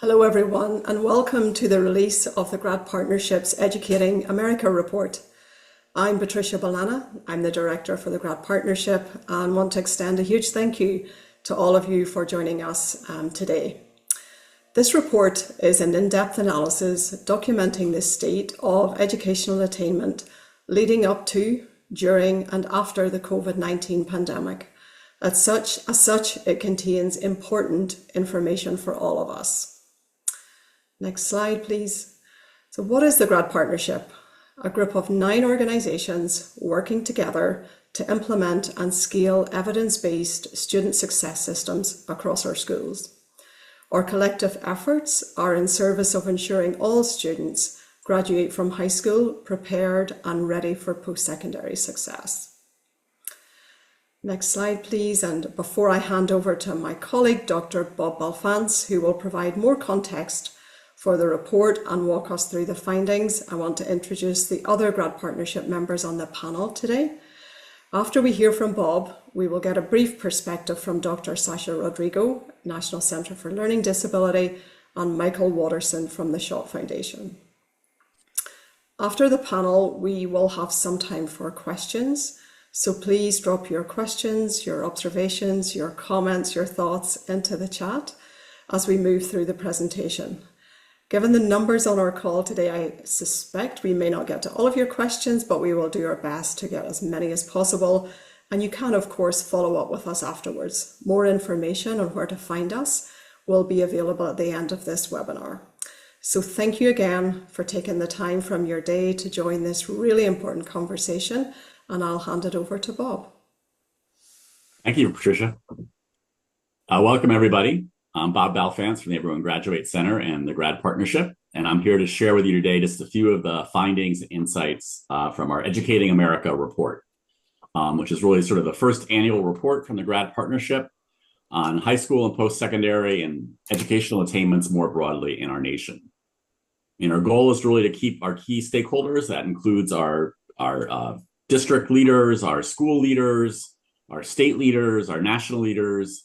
Hello everyone, and welcome to the release of the GRAD Partnership's Educating America report. I'm Patricia Balana, I'm the Director for the GRAD Partnership, and want to extend a huge thank you to all of you for joining us today. This report is an in-depth analysis documenting the state of educational attainment leading up to, during and after the COVID-19 pandemic. As such, it contains important information for all of us. Next slide, please. So what is the GRAD Partnership? A group of 9 organisations working together to implement and scale evidence-based student success systems across our schools. Our collective efforts are in service of ensuring all students graduate from high school prepared and ready for post-secondary success. Next slide, please. And before I hand over to my colleague, Dr. Bob Balfance, who will provide more context for the report and walk us through the findings, I want to introduce the other GRAD Partnership members on the panel today. After we hear from Bob, we will get a brief perspective from Dr. Sasha Rodrigo, National Centre for Learning Disability, and Michael Watterson from the Schott Foundation. After the panel, we will have some time for questions. So please drop your questions, your observations, your comments, your thoughts into the chat as we move through the presentation. Given the numbers on our call today, I suspect we may not get to all of your questions, but we will do our best to get as many as possible. And you can, of course, follow up with us afterwards. More information on where to find us will be available at the end of this webinar. So thank you again for taking the time from your day to join this really important conversation. And I'll hand it over to Bob. Thank you, Patricia. Welcome, everybody. I'm Bob Balfance from the Everyone Graduate Center and the GRAD Partnership, and I'm here to share with you today just a few of the findings and insights from our Educating America report, which is really sort of the first annual report from the GRAD Partnership on high school and post-secondary and educational attainments more broadly in our nation. And our goal is really to keep our key stakeholders, that includes our district leaders, our school leaders, our state leaders, our national leaders,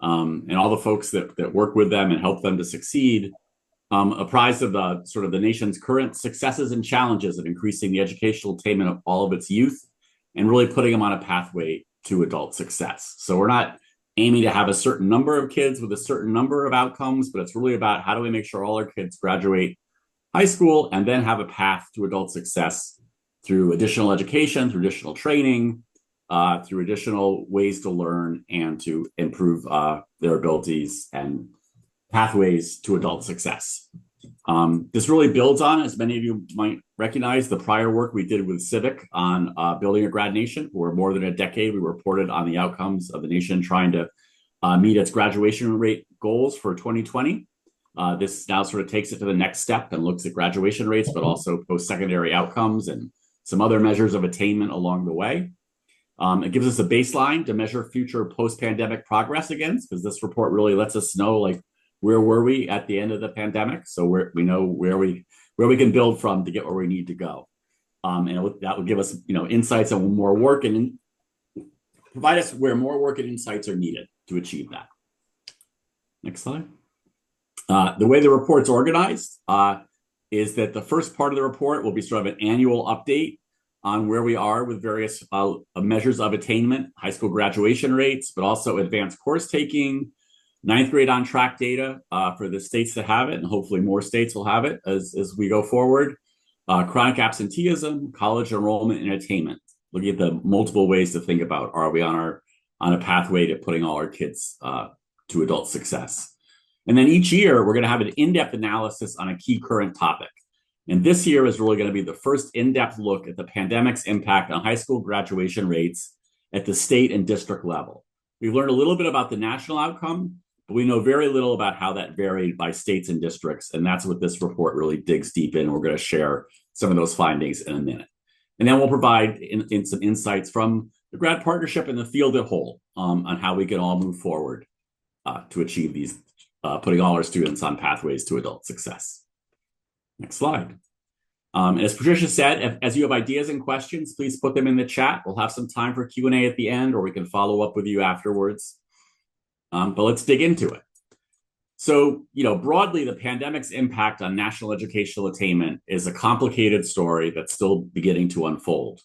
and all the folks that work with them and help them to succeed, apprised of the sort of the nation's current successes and challenges of increasing the educational attainment of all of its youth and really putting them on a pathway to adult success. So we're not aiming to have a certain number of kids with a certain number of outcomes, but it's really about how do we make sure all our kids graduate high school and then have a path to adult success through additional education, through additional training, through additional ways to learn and to improve their abilities and pathways to adult success. This really builds on, as many of you might recognize, the prior work we did with Civic on building a grad nation. For more than a decade, we reported on the outcomes of the nation trying to meet its graduation rate goals for 2020. This now sort of takes it to the next step and looks at graduation rates, but also post-secondary outcomes and some other measures of attainment along the way. It gives us a baseline to measure future post-pandemic progress against, because this report really lets us know, like, where were we at the end of the pandemic? So we know where we can build from to get where we need to go. And that would give us, insights on more work and provide us where more work and insights are needed to achieve that. Next slide. The way the report's organized is that the first part of the report will be sort of an annual update on where we are with various measures of attainment, high school graduation rates, but also advanced course taking, 9th grade on track data for the states that have it, and hopefully more states will have it as we go forward, chronic absenteeism, college enrollment, and attainment. Looking at the multiple ways to think about, are we on a pathway to putting all our kids to adult success? And then each year, we're going to have an in-depth analysis on a key current topic. And this year is really going to be the first in-depth look at the pandemic's impact on high school graduation rates at the state and district level. We've learned a little bit about the national outcome, but we know very little about how that varied by states and districts. And that's what this report really digs deep in. We're going to share some of those findings in a minute. And then we'll provide in some insights from the GRAD Partnership and the field as a whole on how we can all move forward to achieve these, putting all our students on pathways to adult success. Next slide. As Patricia said, as you have ideas and questions, please put them in the chat. We'll have some time for Q&A at the end, or we can follow up with you afterwards. But let's dig into it. So, broadly, the pandemic's impact on national educational attainment is a complicated story that's still beginning to unfold.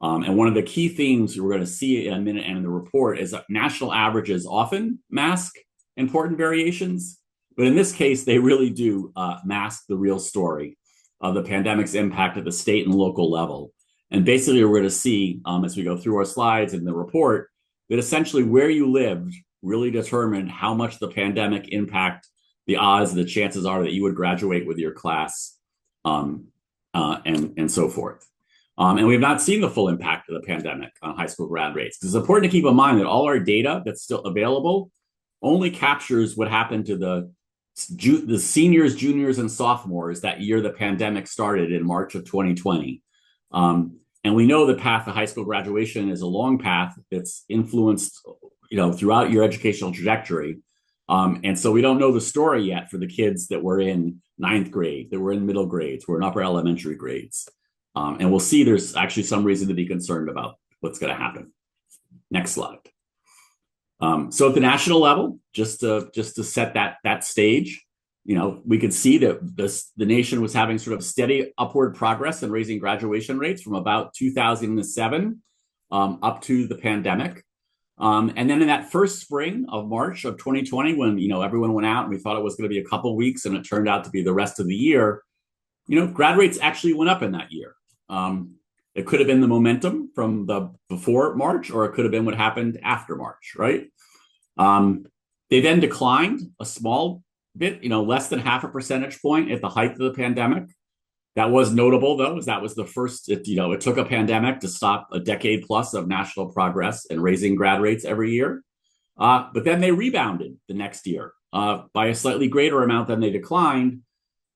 And one of the key themes we're going to see in a minute and in the report is that national averages often mask important variations, but in this case, they really do mask the real story of the pandemic's impact at the state and local level. And basically, we're going to see as we go through our slides in the report that essentially where you lived really determined how much the pandemic impact the odds, the chances are that you would graduate with your class, and so forth. And we have not seen the full impact of the pandemic on high school grad rates. It's important to keep in mind that all our data that's still available only captures what happened to the seniors, juniors, and sophomores that year the pandemic started in March of 2020. And we know the path to high school graduation is a long path that's influenced, throughout your educational trajectory. And so we don't know the story yet for the kids that were in ninth grade, that were in middle grades, were in upper elementary grades. And we'll see there's actually some reason to be concerned about what's going to happen. Next slide. So at the national level, just to set that stage, we could see that the nation was having sort of steady upward progress in raising graduation rates from about 2007 up to the pandemic. And then in that first spring of March of 2020, when everyone went out and we thought it was going to be a couple weeks, and it turned out to be the rest of the year, grad rates actually went up in that year. It could have been the momentum from the before March, or it could have been what happened after March, right? They then declined a small bit, less than half a percentage point at the height of the pandemic. That was notable, though, as that was the first, it took a pandemic to stop a decade plus of national progress and raising grad rates every year. But then they rebounded the next year by a slightly greater amount than they declined.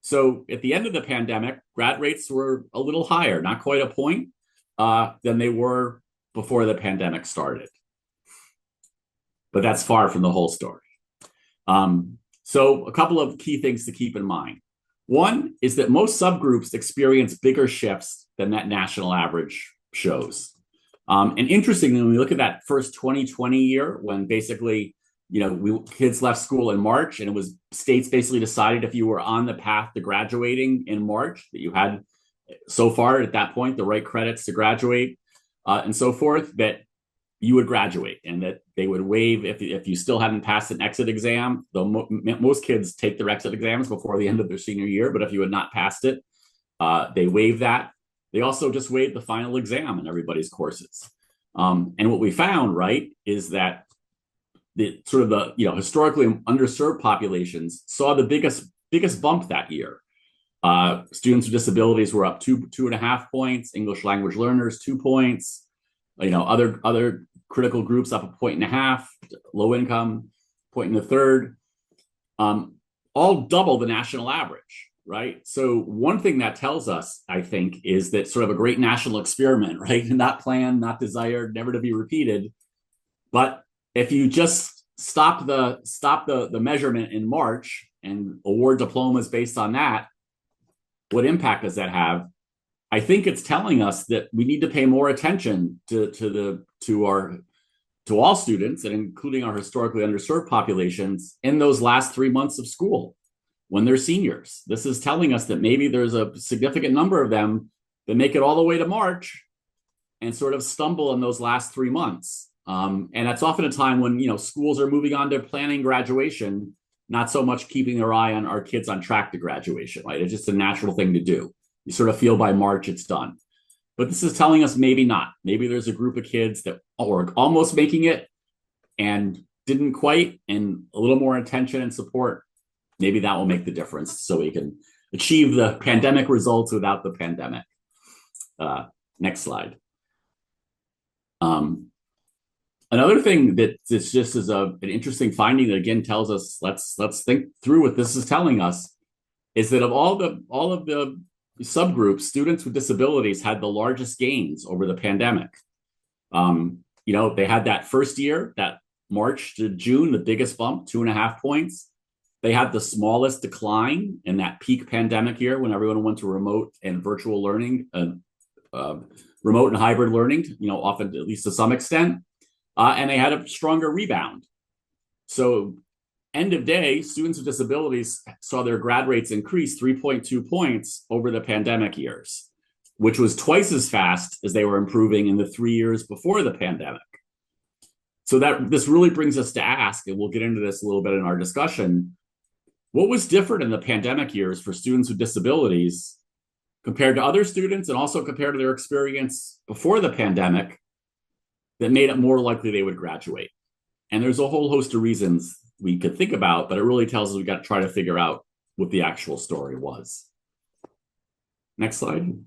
So at the end of the pandemic, grad rates were a little higher, not quite a point, than they were before the pandemic started. But that's far from the whole story. So a couple of key things to keep in mind. One is that most subgroups experience bigger shifts than that national average shows. And interestingly, when we look at that first 2020 year, when basically, kids left school in March, and it was states basically decided if you were on the path to graduating in March, that you had so far at that point the right credits to graduate and so forth, that you would graduate, and that they would waive if you still hadn't passed an exit exam. Though most kids take their exit exams before the end of their senior year, but if you had not passed it, they waive that. They also just waived the final exam in everybody's courses. And what we found, right, is that the sort of the historically underserved populations saw the biggest bump that year. Students with disabilities were up 2.5 points. English language learners 2 points. Other critical groups up 1.5 points. Low income 1.33 points. All double the national average, right? So one thing that tells us, I think, is that sort of a great national experiment, right? Not planned, not desired, never to be repeated. But if you just stop the measurement in March and award diplomas based on that, what impact does that have? I think it's telling us that we need to pay more attention to all students, and including our historically underserved populations, in those last 3 months of school when they're seniors. This is telling us that maybe there's a significant number of them that make it all the way to March and sort of stumble in those last 3 months. And that's often a time when schools are moving on to planning graduation, not so much keeping their eye on our kids on track to graduation, right? It's just a natural thing to do. You sort of feel by March it's done. But this is telling us maybe not. Maybe there's a group of kids that are almost making it and didn't quite, and a little more attention and support, maybe that will make the difference so we can achieve the pandemic results without the pandemic. Next slide. Another thing that this just is an interesting finding that again tells us, let's think through what this is telling us, is that of all of the subgroups, students with disabilities had the largest gains over the pandemic. They had that first year, that March to June, the biggest bump, 2.5 points. They had the smallest decline in that peak pandemic year when everyone went to remote and virtual learning, remote and hybrid learning, often at least to some extent. And they had a stronger rebound. So end of day, students with disabilities saw their grad rates increase 3.2 points over the pandemic years, which was twice as fast as they were improving in the 3 years before the pandemic. So that this really brings us to ask, and we'll get into this a little bit in our discussion, what was different in the pandemic years for students with disabilities compared to other students and also compared to their experience before the pandemic that made it more likely they would graduate? And there's a whole host of reasons we could think about, but it really tells us we got to try to figure out what the actual story was. Next slide.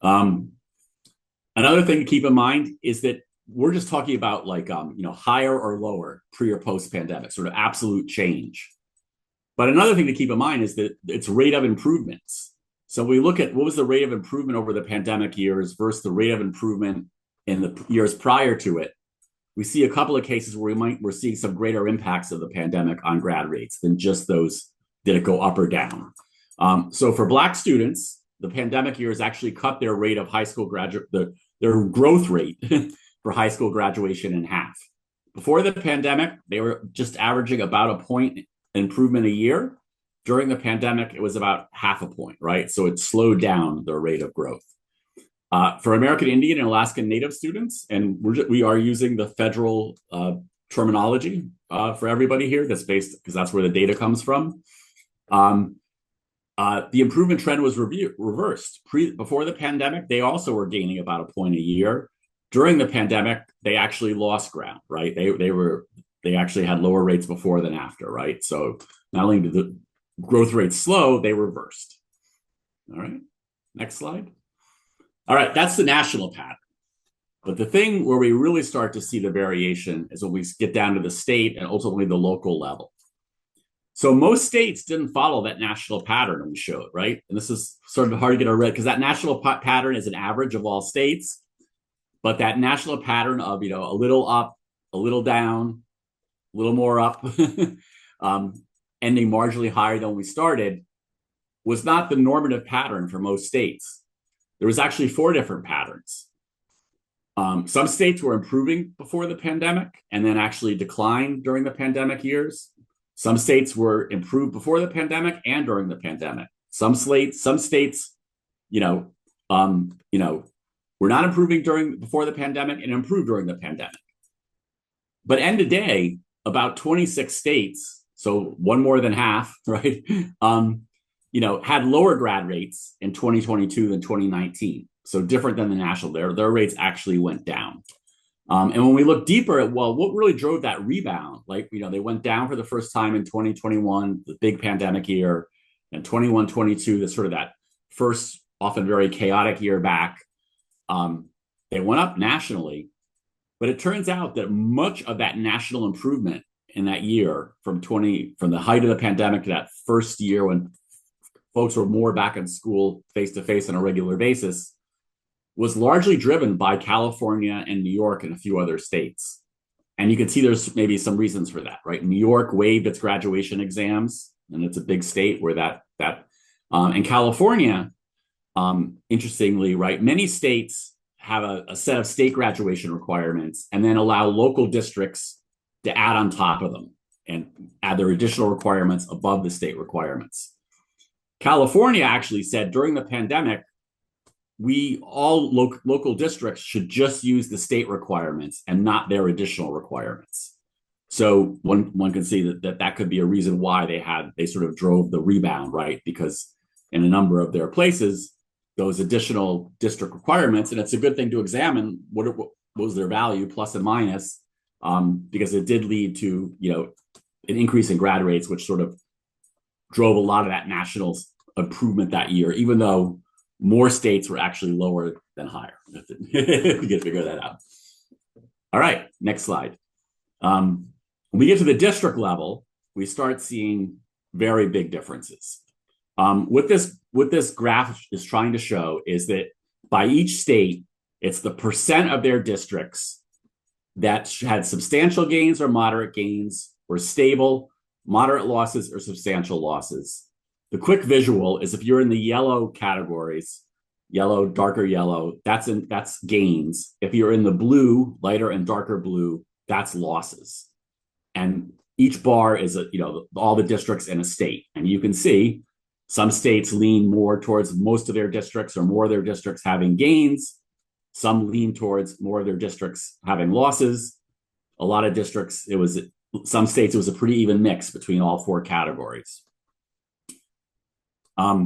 Another thing to keep in mind is that we're just talking about like, higher or lower pre or post pandemic, sort of absolute change. But another thing to keep in mind is that it's rate of improvements. So we look at what was the rate of improvement over the pandemic years versus the rate of improvement in the years prior to it. We see a couple of cases where we're seeing some greater impacts of the pandemic on grad rates than just those, did it go up or down? So for Black students, the pandemic years actually cut their rate of high school graduate, their growth rate for high school graduation in half. Before the pandemic, they were just averaging about a point improvement a year. During the pandemic, it was about half a point, right? So it slowed down their rate of growth. For American Indian and Alaskan Native students, and we are using the federal terminology for everybody here, that's based, because that's where the data comes from. The improvement trend was reversed. Before the pandemic, they also were gaining about a point a year. During the pandemic, they actually lost ground, right? They actually had lower rates before than after, right? So not only did the growth rates slow, they reversed. All right, next slide. All right, that's the national pattern. But the thing where we really start to see the variation is when we get down to the state and ultimately the local level. So most states didn't follow that national pattern we showed, right? And this is sort of hard to get a read because that national pattern is an average of all states. But that national pattern of, a little up, a little down, a little more up, ending marginally higher than we started, was not the normative pattern for most states. There was actually 4 different patterns. Some states were improving before the pandemic and then actually declined during the pandemic years. Some states were improved before the pandemic and during the pandemic. Some states, were not improving before the pandemic and improved during the pandemic. But end of day, about 26 states, so one more than half, right, had lower grad rates in 2022 than 2019. So different than the national, their rates actually went down. And when we look deeper at, what really drove that rebound, they went down for the first time in 2021, the big pandemic year, and 21, 22, that's sort of that first, often very chaotic year back. They went up nationally, but it turns out that much of that national improvement in that year from the height of the pandemic to that first year when folks were more back in school face-to-face on a regular basis was largely driven by California and New York and a few other states. And you can see there's maybe some reasons for that, right? New York waived its graduation exams, and it's a big state where and California, interestingly, right, many states have a set of state graduation requirements and then allow local districts to add on top of them and add their additional requirements above the state requirements. California actually said during the pandemic, local districts should just use the state requirements and not their additional requirements. So one can see that could be a reason why they sort of drove the rebound, right? Because in a number of their places, those additional district requirements, and it's a good thing to examine what was their value, plus and minus, because it did lead to an increase in grad rates, which sort of drove a lot of that national improvement that year, even though more states were actually lower than higher. We can figure that out. All right, next slide. When we get to the district level, we start seeing very big differences. What this graph is trying to show is that by each state, it's the percent of their districts that had substantial gains or moderate gains, or stable, moderate losses, or substantial losses. The quick visual is if you're in the yellow categories, yellow, darker yellow, that's gains. If you're in the blue, lighter and darker blue, that's losses. And each bar is all the districts in a state. And you can see some states lean more towards most of their districts or more of their districts having gains. Some lean towards more of their districts having losses. A lot of districts, some states, it was a pretty even mix between all four categories. But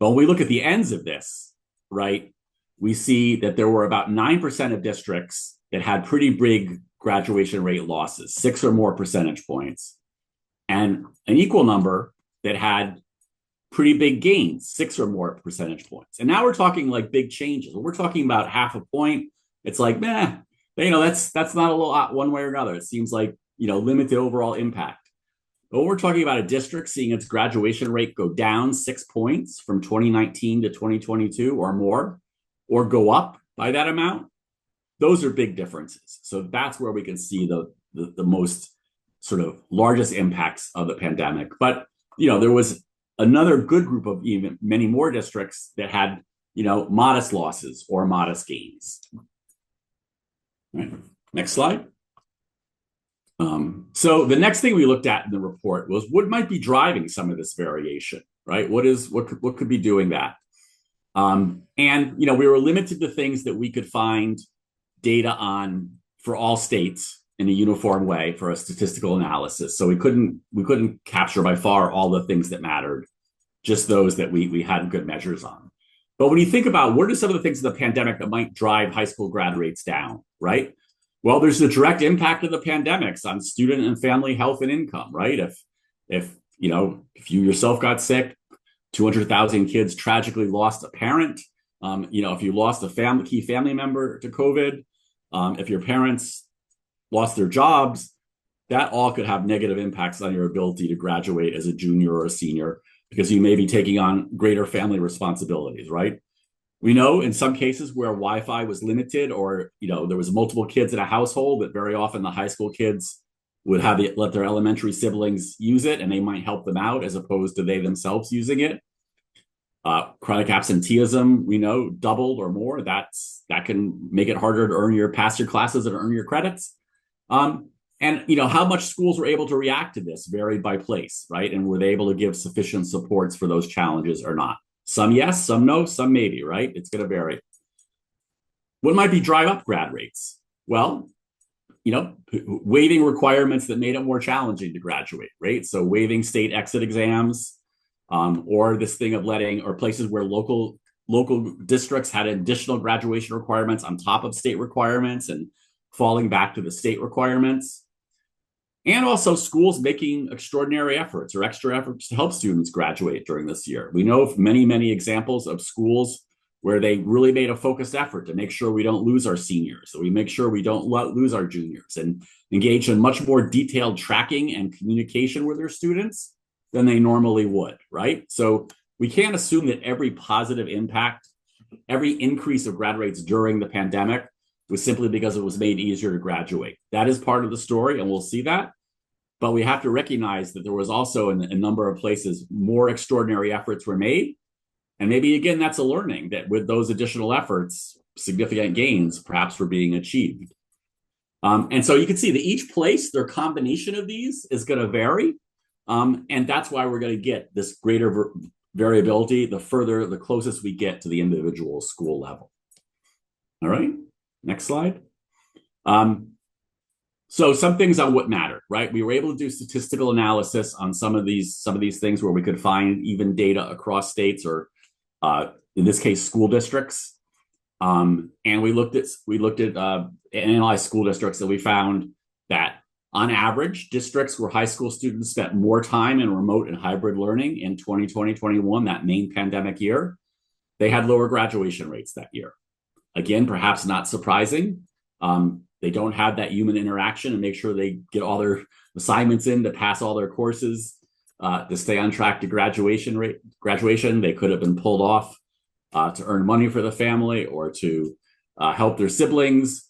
when we look at the ends of this, right, we see that there were about 9% of districts that had pretty big graduation rate losses, 6 or more percentage points, and an equal number that had pretty big gains, 6 or more percentage points. And now we're talking like big changes. When we're talking about half a point, it's like, that's not a lot one way or another. It seems like, limited overall impact. But when we're talking about a district seeing its graduation rate go down 6 points from 2019 to 2022 or more, or go up by that amount, those are big differences. So that's where we can see the most sort of largest impacts of the pandemic. But, there was another good group of even many more districts that had, modest losses or modest gains. Right. Next slide. So the next thing we looked at in the report was what might be driving some of this variation, right? What could be doing that? And we were limited to things that we could find data on for all states in a uniform way for a statistical analysis. So we couldn't capture by far all the things that mattered, just those that we had good measures on. But when you think about what are some of the things in the pandemic that might drive high school grad rates down, right? Well, there's the direct impact of the pandemics on student and family health and income, right? If you yourself got sick, 200,000 kids tragically lost a parent. If you lost a key family member to COVID, if your parents lost their jobs, that all could have negative impacts on your ability to graduate as a junior or a senior because you may be taking on greater family responsibilities, right? We know in some cases where Wi-Fi was limited or, there was multiple kids in a household, that very often the high school kids would let their elementary siblings use it and they might help them out as opposed to they themselves using it. Chronic absenteeism, we know, doubled or more. That can make it harder to pass your classes and earn your credits. And how much schools were able to react to this varied by place, right? And were they able to give sufficient supports for those challenges or not? Some yes, some no, some maybe, right? It's going to vary. What might be drive up grad rates? Well, waiving requirements that made it more challenging to graduate, right? So waiving state exit exams, or this thing of or places where local districts had additional graduation requirements on top of state requirements and falling back to the state requirements. And also schools making extraordinary efforts or extra efforts to help students graduate during this year. We know of many, many examples of schools where they really made a focused effort to make sure we don't lose our seniors, so we make sure we don't lose our juniors, and engage in much more detailed tracking and communication with their students than they normally would, right? So we can't assume that every positive impact, every increase of grad rates during the pandemic was simply because it was made easier to graduate. That is part of the story, and we'll see that. But we have to recognize that there was also in a number of places more extraordinary efforts were made. And maybe, again, that's a learning that with those additional efforts, significant gains perhaps were being achieved. And so you can see that each place, their combination of these is going to vary. And that's why we're going to get this greater variability the closest we get to the individual school level. All right, next slide. So some things on what mattered, right? We were able to do statistical analysis on some of these things where we could find even data across states or in this case, school districts. And we looked at analyzed school districts, and we found that on average, districts where high school students spent more time in remote and hybrid learning in 2020-21, that main pandemic year, they had lower graduation rates that year. Again, perhaps not surprising. They don't have that human interaction and make sure they get all their assignments in to pass all their courses, to stay on track to graduation. They could have been pulled off to earn money for the family or to help their siblings,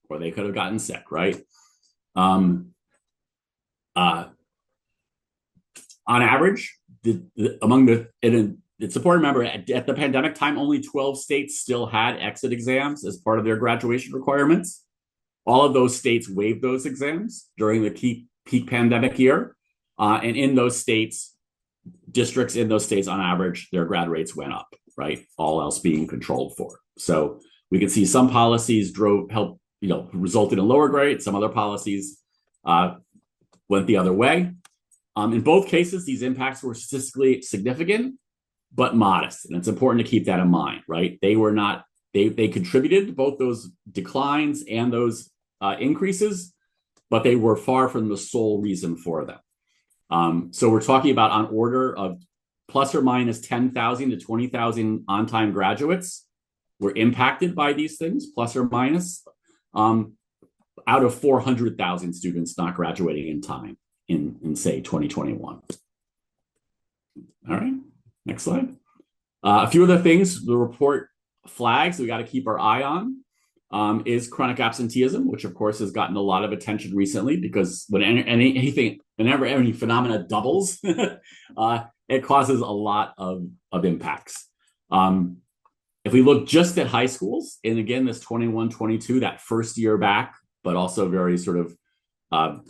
or they could have gotten sick, right? On average, it's important to remember at the pandemic time, only 12 states still had exit exams as part of their graduation requirements. All of those states waived those exams during the key peak pandemic year. And in those states, districts in those states, on average, their grad rates went up, right? All else being controlled for. So we can see some policies resulted in lower grades. Some other policies went the other way. In both cases, these impacts were statistically significant, but modest. And it's important to keep that in mind, right? They contributed to both those declines and those increases, but they were far from the sole reason for them. So we're talking about on order of plus or minus 10,000 to 20,000 on-time graduates were impacted by these things, plus or minus, out of 400,000 students not graduating in time in say, 2021. All right, next slide. A few of the things the report flags we got to keep our eye on is chronic absenteeism, which of course has gotten a lot of attention recently because whenever any phenomena doubles, it causes a lot of impacts. If we look just at high schools, and again, this 21-22, that first year back, but also very sort of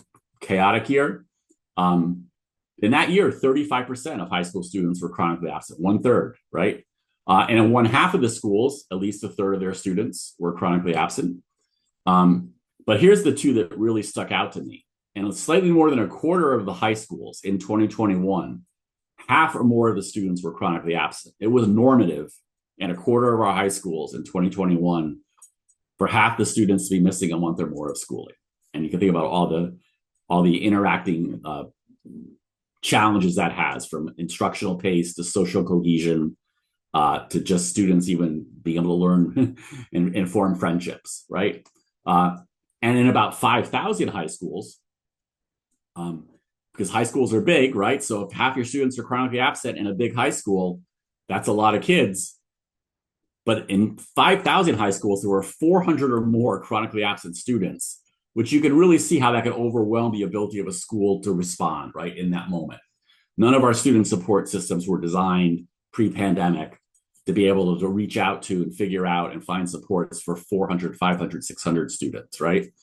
chaotic year. In that year, 35% of high school students were chronically absent, 1/3, right? And in 1/2 of the schools, at least 1/3 of their students were chronically absent. But here's the two that really stuck out to me. And slightly more than 1/4 of the high schools in 2021, half or more of the students were chronically absent. It was normative in 1/4 of our high schools in 2021 for half the students to be missing a month or more of schooling. And you can think about all the interacting challenges that has, from instructional pace to social cohesion, to just students even being able to learn and form friendships, right? And in about 5,000 high schools, because high schools are big, right? So if half your students are chronically absent in a big high school, that's a lot of kids. But in 5,000 high schools, there were 400 or more chronically absent students, which you can really see how that can overwhelm the ability of a school to respond, right, in that moment. None of our student support systems were designed pre-pandemic to be able to reach out to and figure out and find supports for 400, 500, 600 students, right?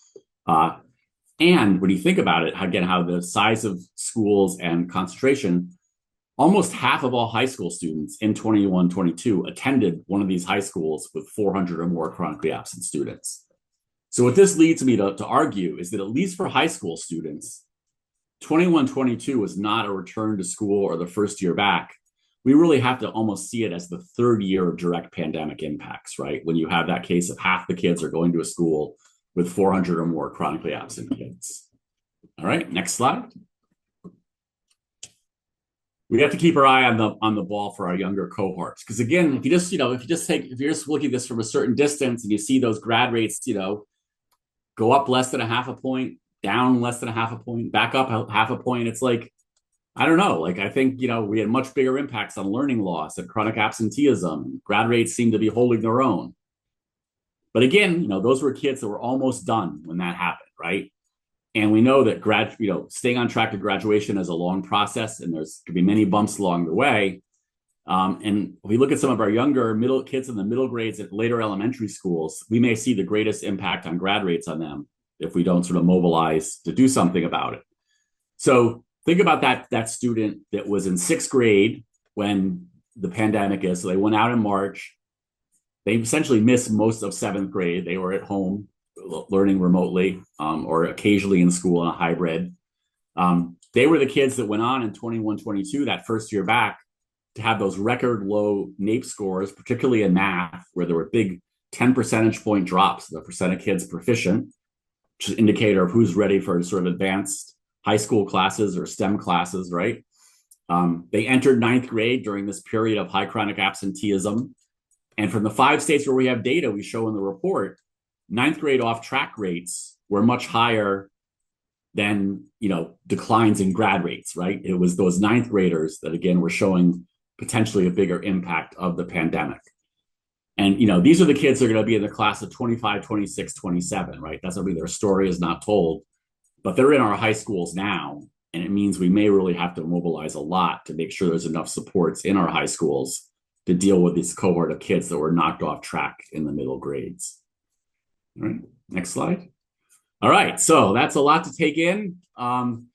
And when you think about it, again, how the size of schools and concentration, almost half of all high school students in 21-22 attended one of these high schools with 400 or more chronically absent students. So what this leads me to argue is that at least for high school students, 21-22 was not a return to school or the first year back. We really have to almost see it as the third year of direct pandemic impacts, right? When you have that case of half the kids are going to a school with 400 or more chronically absent kids. All right, next slide. We have to keep our eye on the ball for our younger cohorts, because again, if you're just looking at this from a certain distance and you see those grad rates, go up less than 1/2 point, down less than 1/2 point, back up 1/2 point. It's like, I don't know. Like, I think, we had much bigger impacts on learning loss and chronic absenteeism. Grad rates seem to be holding their own. But again, those were kids that were almost done when that happened, right? And we know that staying on track to graduation is a long process, and could be many bumps along the way. And if we look at some of our younger kids in the middle grades at later elementary schools, we may see the greatest impact on grad rates on them if we don't sort of mobilize to do something about it. So think about that student that was in 6th grade when the pandemic is. So they went out in March. They essentially missed most of 7th grade. They were at home learning remotely, or occasionally in school in a hybrid. They were the kids that went on in 21-22, that first year back, to have those record low NAEP scores, particularly in math, where there were big 10 percentage point drops, the percent of kids proficient, which is an indicator of who's ready for sort of advanced high school classes or STEM classes, right? They entered 9th grade during this period of high chronic absenteeism. And from the 5 states where we have data, we show in the report, 9th grade off-track rates were much higher than, declines in grad rates, right? It was those 9th graders that, again, were showing potentially a bigger impact of the pandemic. And, these are the kids that are going to be in the class of 25, 26, 27, right? That's something their story is not told, but they're in our high schools now. And it means we may really have to mobilize a lot to make sure there's enough supports in our high schools to deal with this cohort of kids that were knocked off track in the middle grades. All right, next slide. All right, so that's a lot to take in, and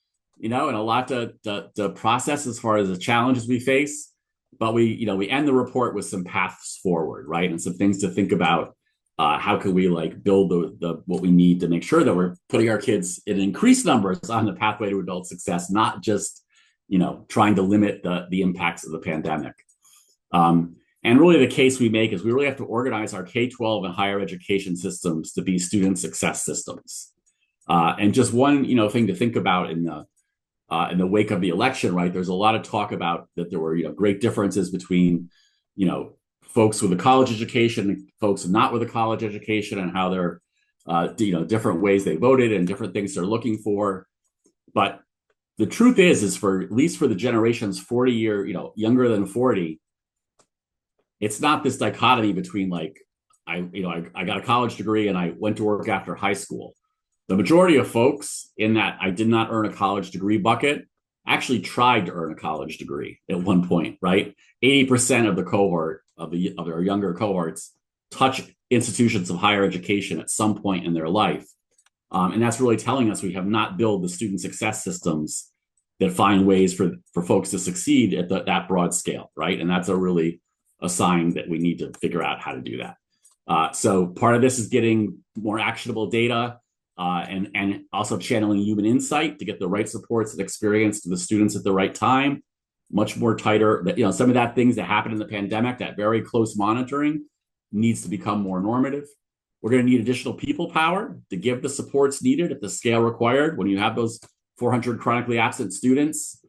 a lot to process as far as the challenges we face. But we end the report with some paths forward, right, and some things to think about. How can we build the what we need to make sure that we're putting our kids in increased numbers on the pathway to adult success, not just trying to limit the impacts of the pandemic. And really the case we make is we really have to organize our K-12 and higher education systems to be student success systems. And just one thing to think about in the wake of the election, right? There's a lot of talk about that there were great differences between folks with a college education and folks not with a college education, and how they're different ways they voted and different things they're looking for. But the truth is for at least for the generations 40 younger than 40, it's not this dichotomy between I got a college degree and I went to work after high school. The majority of folks in that I did not earn a college degree bucket actually tried to earn a college degree at one point, right? 80% of the cohort of our younger cohorts touch institutions of higher education at some point in their life. And that's really telling us we have not built the student success systems that find ways for folks to succeed at that broad scale, right? And that's a sign that we need to figure out how to do that. So part of this is getting more actionable data, and also channeling human insight to get the right supports and experience to the students at the right time. Much more tighter, some of that things that happened in the pandemic, that very close monitoring needs to become more normative. We're going to need additional people power to give the supports needed at the scale required. When you have those 400 chronically absent students,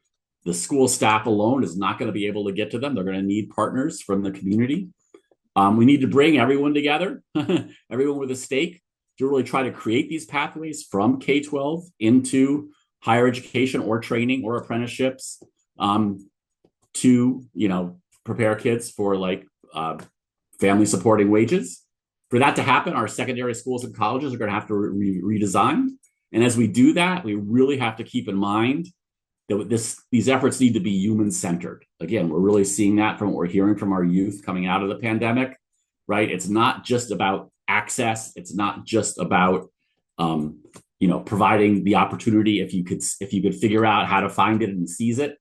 the school staff alone is not going to be able to get to them. They're going to need partners from the community. We need to bring everyone together, everyone with a stake, to really try to create these pathways from K-12 into higher education or training or apprenticeships, to prepare kids for family supporting wages. For that to happen, our secondary schools and colleges are going to have to redesign. And as we do that, we really have to keep in mind that these efforts need to be human-centered. Again, we're really seeing that from what we're hearing from our youth coming out of the pandemic, right? It's not just about access. It's not just about providing the opportunity if you could figure out how to find it and seize it.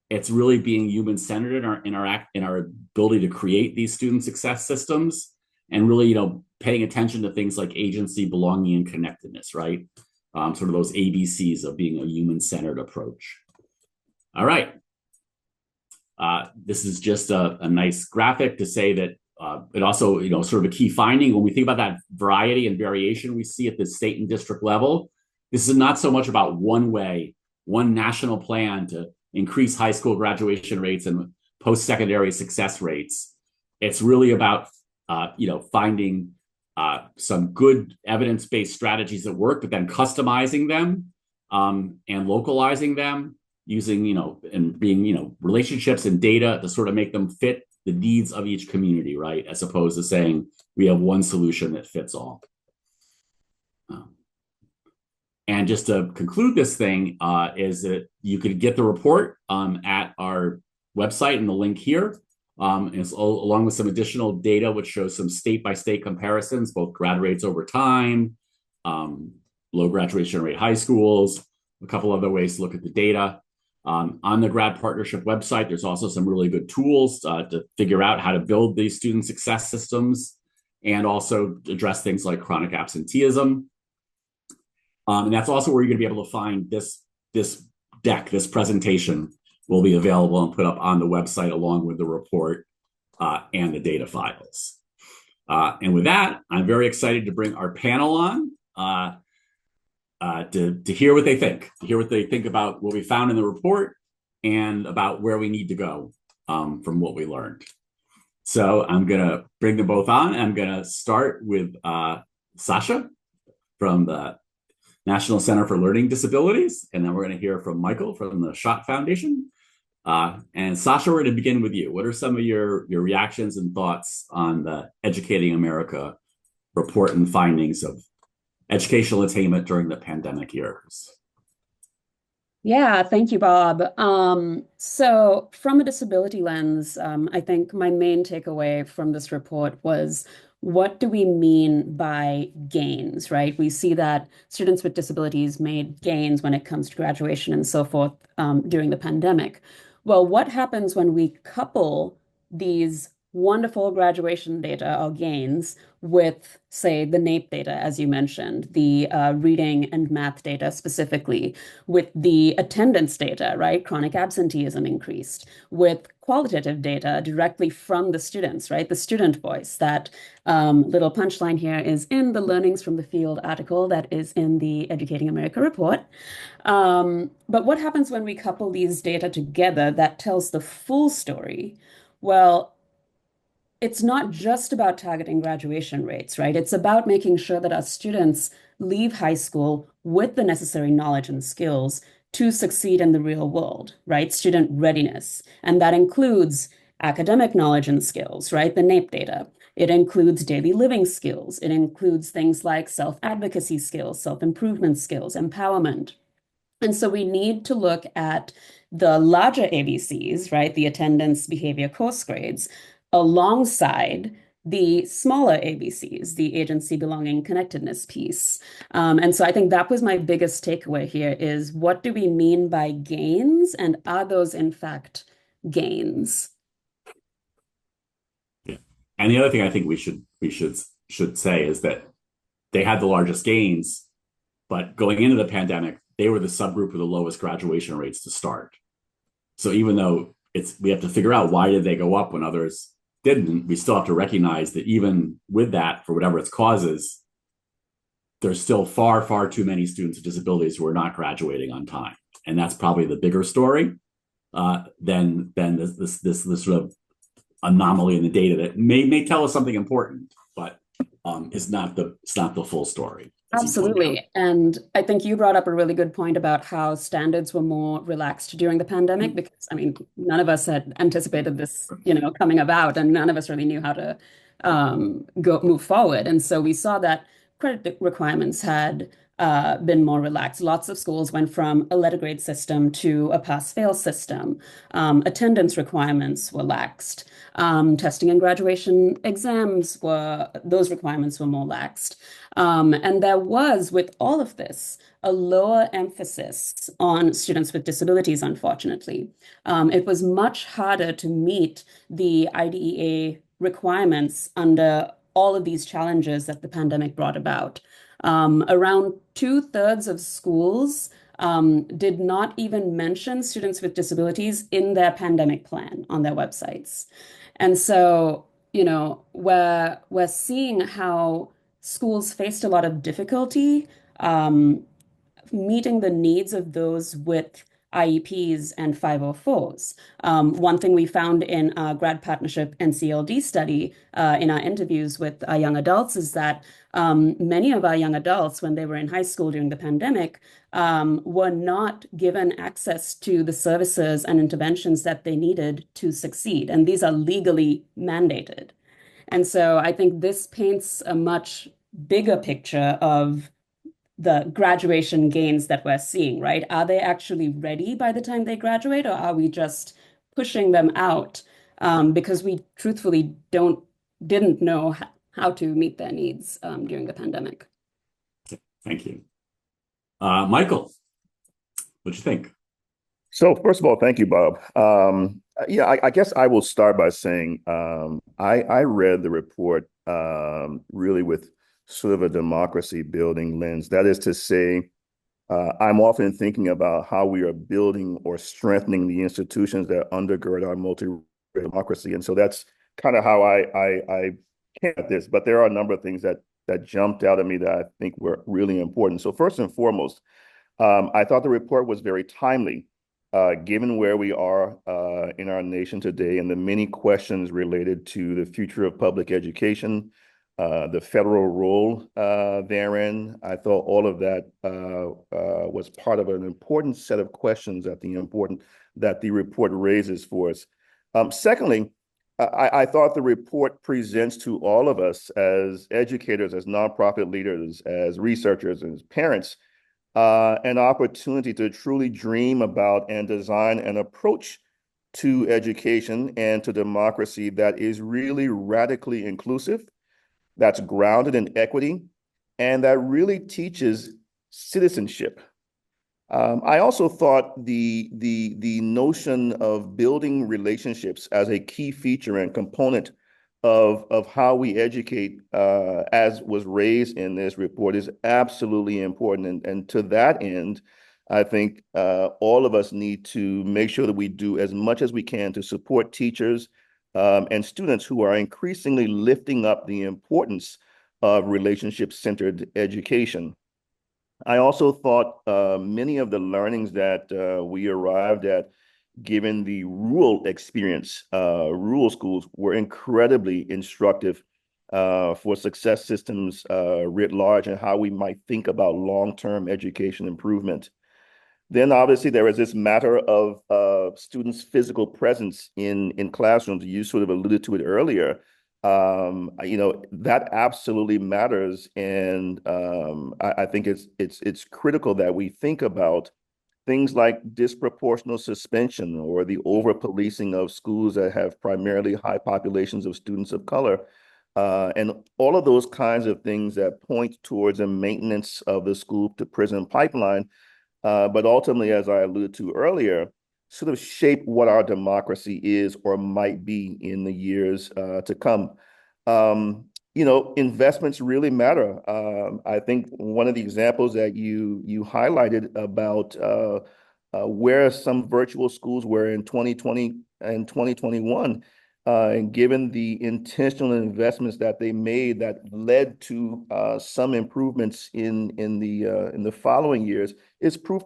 It's really being human-centered in our ability to create these student success systems, and really paying attention to things like agency, belonging, and connectedness, right? Sort of those ABCs of being a human-centered approach. All right. This is just a nice graphic to say that it also, sort of a key finding when we think about that variety and variation we see at the state and district level. This is not so much about one national plan to increase high school graduation rates and post-secondary success rates. It's really about, finding some good evidence-based strategies that work, but then customizing them and localizing them using, and being, relationships and data to sort of make them fit the needs of each community, right? As opposed to saying we have one solution that fits all. And just to conclude this thing, is that you could get the report at our website and the link here. It's along with some additional data, which shows some state-by-state comparisons, both grad rates over time, low graduation rate high schools, a couple other ways to look at the data. On the GRAD Partnership website, there's also some really good tools to figure out how to build these student success systems, and also address things like chronic absenteeism. And that's also where you're going to be able to find this deck, this presentation will be available and put up on the website along with the report and the data files. And with that, I'm very excited to bring our panel on to hear what they think, about what we found in the report and about where we need to go from what we learned. So I'm going to bring them both on. I'm going to start with Sasha from the National Center for Learning Disabilities, and then we're going to hear from Michael from the Schott Foundation. And Sasha, we're going to begin with you. What are some of your reactions and thoughts on the Educating America report and findings of educational attainment during the pandemic years? Yeah, thank you, Bob. So from a disability lens, I think my main takeaway from this report was what do we mean by gains, right? We see that students with disabilities made gains when it comes to graduation and so forth during the pandemic. Well, what happens when we couple these wonderful graduation data or gains with, say, the NAEP data, as you mentioned, the reading and math data specifically, with the attendance data, right? Chronic absenteeism increased, with qualitative data directly from the students, right? The student voice. That little punchline here is in the Learnings from the Field article that is in the Educating America report. But what happens when we couple these data together that tells the full story? Well, it's not just about targeting graduation rates, right? It's about making sure that our students leave high school with the necessary knowledge and skills to succeed in the real world, right? Student readiness. And that includes academic knowledge and skills, right? The NAEP data. It includes daily living skills. It includes things like self-advocacy skills, self-improvement skills, empowerment. And so we need to look at the larger ABCs, right? The attendance, behavior, course grades, alongside the smaller ABCs, the agency, belonging, connectedness piece. And so I think that was my biggest takeaway here is what do we mean by gains, and are those in fact gains? Yeah. And the other thing I think we should say is that they had the largest gains, but going into the pandemic, they were the subgroup with the lowest graduation rates to start. So even though we have to figure out why did they go up when others didn't, we still have to recognize that even with that, for whatever its causes, there's still far, far too many students with disabilities who are not graduating on time. And that's probably the bigger story than this sort of anomaly in the data that may tell us something important, but it's not the full story. Absolutely. And I think you brought up a really good point about how standards were more relaxed during the pandemic, because I mean, none of us had anticipated this, coming about, and none of us really knew how to move forward. And so we saw that credit requirements had been more relaxed. Lots of schools went from a letter grade system to a pass-fail system. Attendance requirements were laxed. Testing and graduation exams those requirements were more laxed. And there was, with all of this, a lower emphasis on students with disabilities, unfortunately. It was much harder to meet the IDEA requirements under all of these challenges that the pandemic brought about. Around 2/3 of schools did not even mention students with disabilities in their pandemic plan on their websites. And so, we're seeing how schools faced a lot of difficulty meeting the needs of those with IEPs and 504s. One thing we found in our GRAD Partnership NCLD study in our interviews with our young adults is that many of our young adults, when they were in high school during the pandemic, were not given access to the services and interventions that they needed to succeed. And these are legally mandated. And so I think this paints a much bigger picture of the graduation gains that we're seeing, right? Are they actually ready by the time they graduate, or are we just pushing them out because we truthfully didn't know how to meet their needs during the pandemic? Thank you. Michael, what'd you think? So first of all, thank you, Bob. I guess I will start by saying I read the report really with sort of a democracy building lens. That is to say, I'm often thinking about how we are building or strengthening the institutions that undergird our multi-democracy. And so that's kind of how I came at this. But there are a number of things that jumped out at me that I think were really important. So first and foremost, I thought the report was very timely, given where we are in our nation today and the many questions related to the future of public education, the federal role therein. I thought all of that was part of an important set of questions that the report raises for us. Secondly, I thought the report presents to all of us as educators, as nonprofit leaders, as researchers, and as parents, an opportunity to truly dream about and design an approach to education and to democracy that is really radically inclusive, that's grounded in equity, and that really teaches citizenship. I also thought the notion of building relationships as a key feature and component of how we educate, as was raised in this report, is absolutely important. And to that end, I think all of us need to make sure that we do as much as we can to support teachers and students who are increasingly lifting up the importance of relationship-centered education. I also thought many of the learnings that we arrived at, given the rural experience, rural schools were incredibly instructive for success systems writ large and how we might think about long-term education improvement. Then obviously there is this matter of students' physical presence in classrooms. You sort of alluded to it earlier. That absolutely matters, and I think it's critical that we think about things like disproportional suspension or the over-policing of schools that have primarily high populations of students of color, and all of those kinds of things that point towards a maintenance of the school to prison pipeline, but ultimately, as I alluded to earlier, sort of shape what our democracy is or might be in the years to come. Investments really matter. I think one of the examples that you highlighted about where some virtual schools were in 2020 and 2021, and given the intentional investments that they made that led to some improvements in the following years, is proof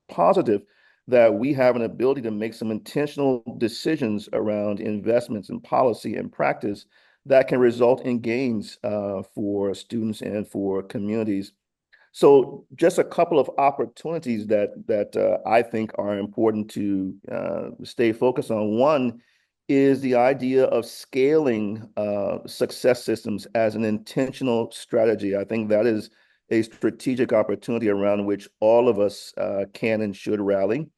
positive that we have an ability to make some intentional decisions around investments in policy and practice that can result in gains for students and for communities. So just a couple of opportunities that I think are important to stay focused on. One is the idea of scaling success systems as an intentional strategy. I think that is a strategic opportunity around which all of us can and should rally.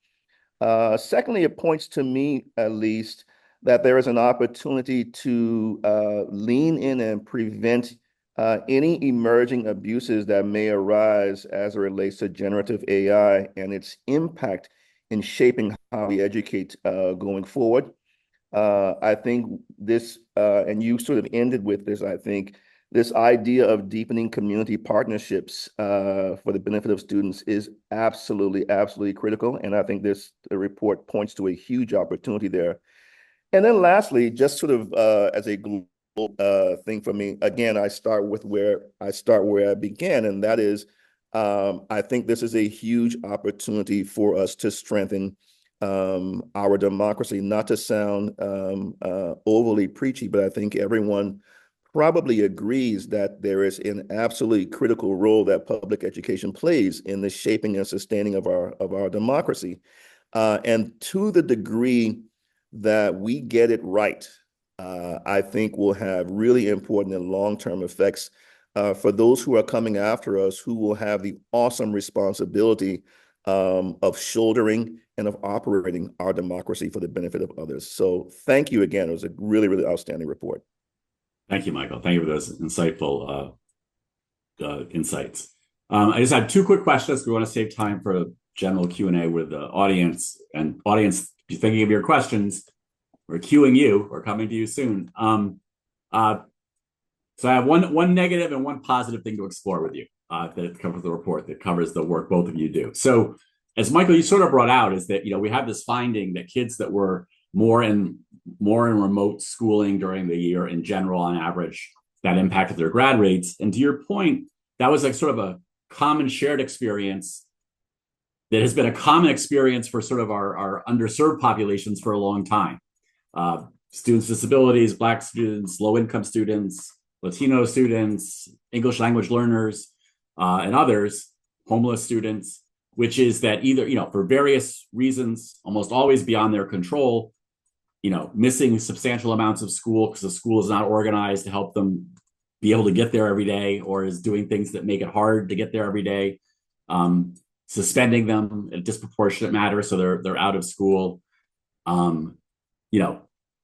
Secondly, it points to me, at least, that there is an opportunity to lean in and prevent any emerging abuses that may arise as it relates to generative AI and its impact in shaping how we educate going forward. I think this, and you sort of ended with this, I think, this idea of deepening community partnerships for the benefit of students is absolutely, absolutely critical. And I think the report points to a huge opportunity there. And then lastly, just sort of as a global thing for me, again, I start where I began, and that is, I think this is a huge opportunity for us to strengthen our democracy. Not to sound overly preachy, but I think everyone probably agrees that there is an absolutely critical role that public education plays in the shaping and sustaining of our democracy. And to the degree that we get it right, I think will have really important and long-term effects for those who are coming after us, who will have the awesome responsibility of shouldering and of operating our democracy for the benefit of others. So thank you again. It was a really, really outstanding report. Thank you, Michael. Thank you for those insightful insights. I just have two quick questions. We want to save time for a general Q&A with the audience. And audience, if you're thinking of your questions, we're queuing you. We're coming to you soon. So I have one negative and one positive thing to explore with you that covers the report, that covers the work both of you do. So as Michael, you sort of brought out, is that, we have this finding that kids that were more in remote schooling during the year in general, on average, that impacted their grad rates. And to your point, that was like sort of a common shared experience that has been a common experience for sort of our underserved populations for a long time. Students with disabilities, Black students, low-income students, Latino students, English language learners, and others, homeless students, which is that either, for various reasons, almost always beyond their control, missing substantial amounts of school because the school is not organized to help them be able to get there every day, or is doing things that make it hard to get there every day, suspending them in a disproportionate manner so they're out of school,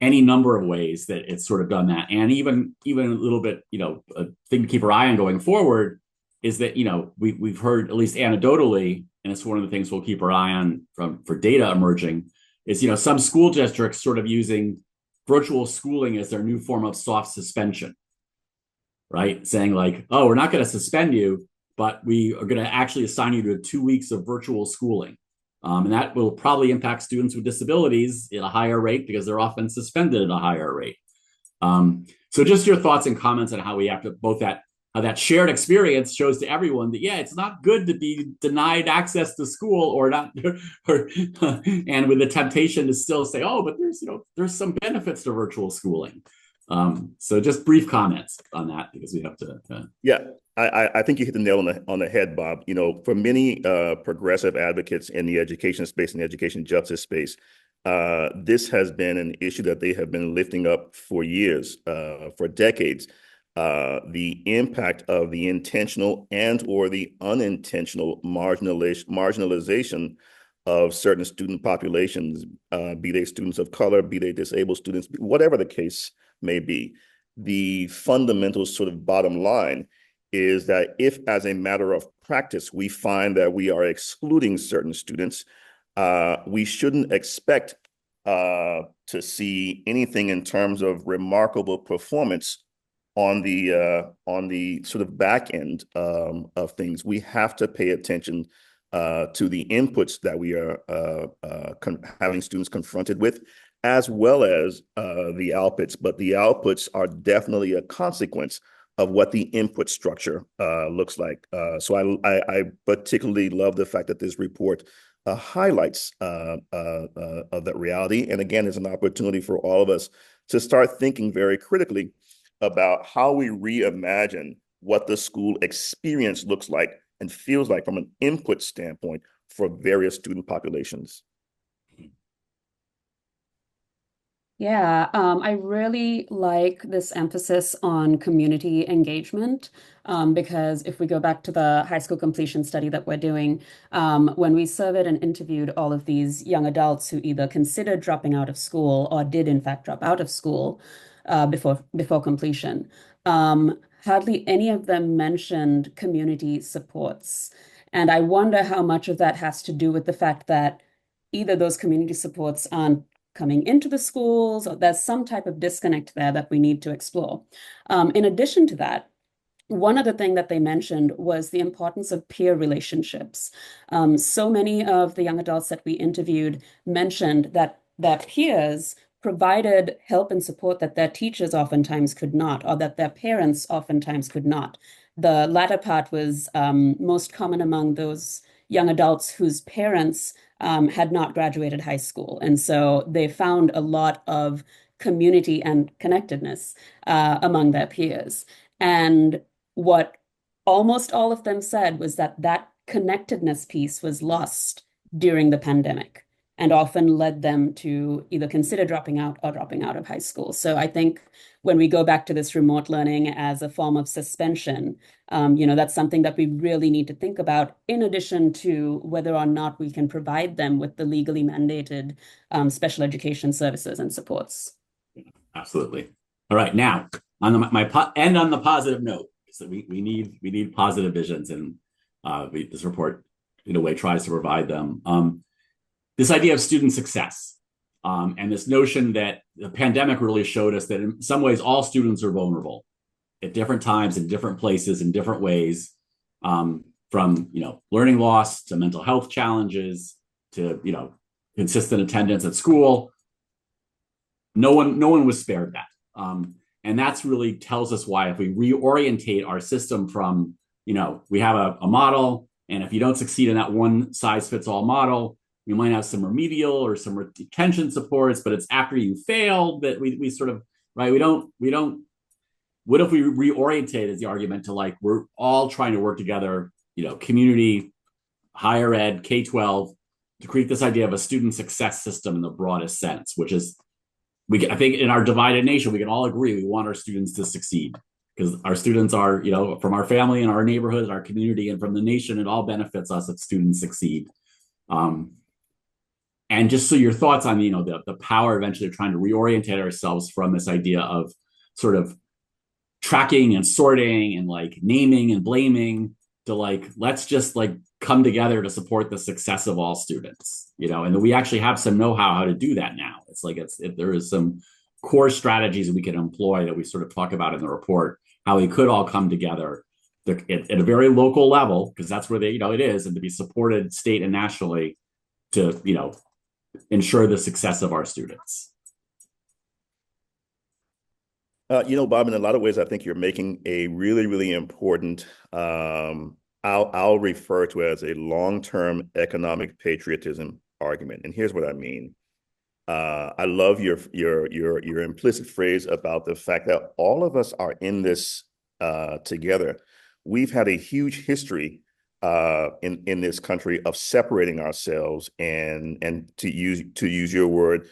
any number of ways that it's sort of done that. And even a little bit, a thing to keep our eye on going forward is that, we've heard, at least anecdotally, and it's one of the things we'll keep our eye on for data emerging, is, some school districts sort of using virtual schooling as their new form of soft suspension, right? Saying like, oh, we're not going to suspend you, but we are going to actually assign you to 2 weeks of virtual schooling. And that will probably impact students with disabilities at a higher rate because they're often suspended at a higher rate. So just your thoughts and comments on how we have to how that shared experience shows to everyone that, yeah, it's not good to be denied access to school or not, and with the temptation to still say, oh, but there's some benefits to virtual schooling. So just brief comments on that because we have to. Yeah, I think you hit the nail on the head, Bob. For many progressive advocates in the education space and the education justice space, this has been an issue that they have been lifting up for years, for decades. The impact of the intentional and or the unintentional marginalization of certain student populations, be they students of color, be they disabled students, whatever the case may be. The fundamental sort of bottom line is that if, as a matter of practice, we find that we are excluding certain students, we shouldn't expect to see anything in terms of remarkable performance on the sort of back end of things. We have to pay attention to the inputs that we are having students confronted with, as well as the outputs. But the outputs are definitely a consequence of what the input structure looks like. So I particularly love the fact that this report highlights of that reality. And again, it's an opportunity for all of us to start thinking very critically about how we reimagine what the school experience looks like and feels like from an input standpoint for various student populations. Yeah, I really like this emphasis on community engagement because if we go back to the high school completion study that we're doing, when we surveyed and interviewed all of these young adults who either considered dropping out of school or did in fact drop out of school before completion, hardly any of them mentioned community supports. And I wonder how much of that has to do with the fact that either those community supports aren't coming into the schools, or there's some type of disconnect there that we need to explore. In addition to that, one other thing that they mentioned was the importance of peer relationships. So many of the young adults that we interviewed mentioned that their peers provided help and support that their teachers oftentimes could not, or that their parents oftentimes could not. The latter part was most common among those young adults whose parents had not graduated high school. And so they found a lot of community and connectedness among their peers. And what almost all of them said was that that connectedness piece was lost during the pandemic and often led them to either consider dropping out or dropping out of high school. So I think when we go back to this remote learning as a form of suspension, that's something that we really need to think about, in addition to whether or not we can provide them with the legally mandated special education services and supports. Absolutely. All right. Now, on the positive note, so we need positive visions, and this report, in a way, tries to provide them. This idea of student success, and this notion that the pandemic really showed us that in some ways all students are vulnerable at different times, in different places, in different ways, from learning loss to mental health challenges to consistent attendance at school. No one was spared that, and that's really tells us why if we reorientate our system from we have a model, and if you don't succeed in that one size fits all model, you might have some remedial or some retention supports, but it's after you failed that we sort of, right, we don't, what if we reorientate as the argument to like, we're all trying to work together, community, higher ed, K-12, to create this idea of a student success system in the broadest sense, which is, I think in our divided nation, we can all agree we want our students to succeed because our students are, from our family and our neighborhood, our community, and from the nation, it all benefits us if students succeed. And just so your thoughts on, the power eventually of trying to reorientate ourselves from this idea of sort of tracking and sorting and like naming and blaming to like, let's just like come together to support the success of all students, and that we actually have some know-how to do that now. It's like, there is some core strategies we can employ that we sort of talk about in the report, how we could all come together at a very local level, because that's where it is, and to be supported state and nationally to, ensure the success of our students. Bob, in a lot of ways, I think you're making a really, really important, I'll refer to it as a long-term economic patriotism argument. And here's what I mean. I love your implicit phrase about the fact that all of us are in this together. We've had a huge history in this country of separating ourselves and to use your word,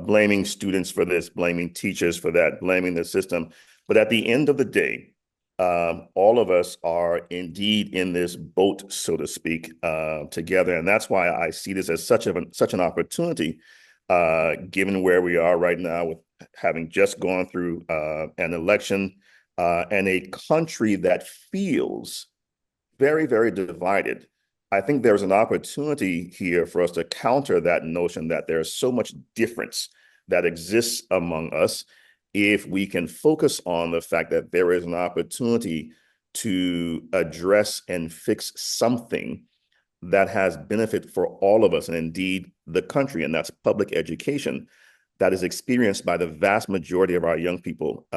blaming students for this, blaming teachers for that, blaming the system. But at the end of the day, all of us are indeed in this boat, so to speak, together. And that's why I see this as such an opportunity, given where we are right now with having just gone through an election and a country that feels very, very divided. I think there's an opportunity here for us to counter that notion that there's so much difference that exists among us if we can focus on the fact that there is an opportunity to address and fix something that has benefit for all of us and indeed the country, and that's public education that is experienced by the vast majority of our young people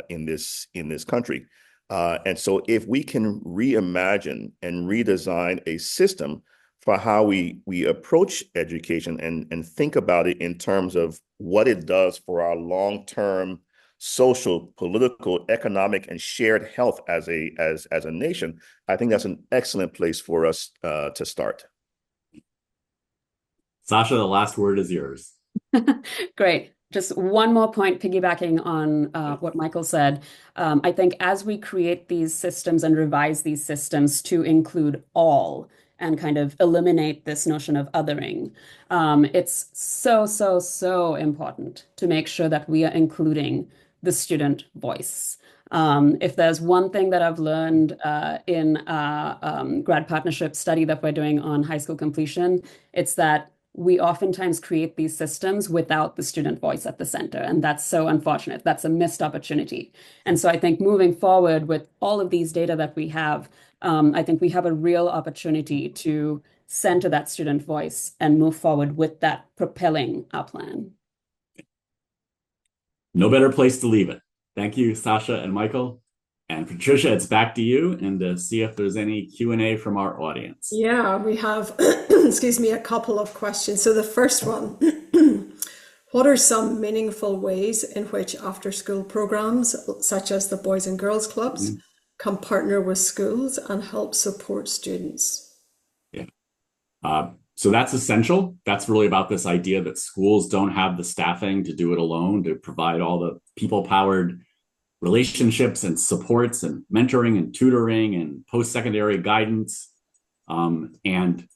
in this country. And so if we can reimagine and redesign a system for how we approach education and think about it in terms of what it does for our long-term social, political, economic, and shared health as a nation, I think that's an excellent place for us to start. Sasha, the last word is yours. Great. Just one more point piggybacking on what Michael said. I think as we create these systems and revise these systems to include all and kind of eliminate this notion of othering, it's so important to make sure that we are including the student voice. If there's one thing that I've learned in a grad partnership study that we're doing on high school completion, it's that we oftentimes create these systems without the student voice at the center. And that's so unfortunate. That's a missed opportunity. And so I think moving forward with all of these data that we have, I think we have a real opportunity to center that student voice and move forward with that propelling our plan. No better place to leave it. Thank you, Sasha and Michael. And Patricia, it's back to you, and to see if there's any Q&A from our audience. Yeah, we have, excuse me, a couple of questions. So the first one, what are some meaningful ways in which after-school programs, such as the Boys and Girls Clubs, can partner with schools and help support students? Yeah. So that's essential. That's really about this idea that schools don't have the staffing to do it alone, to provide all the people-powered relationships and supports and mentoring and tutoring and post-secondary guidance, and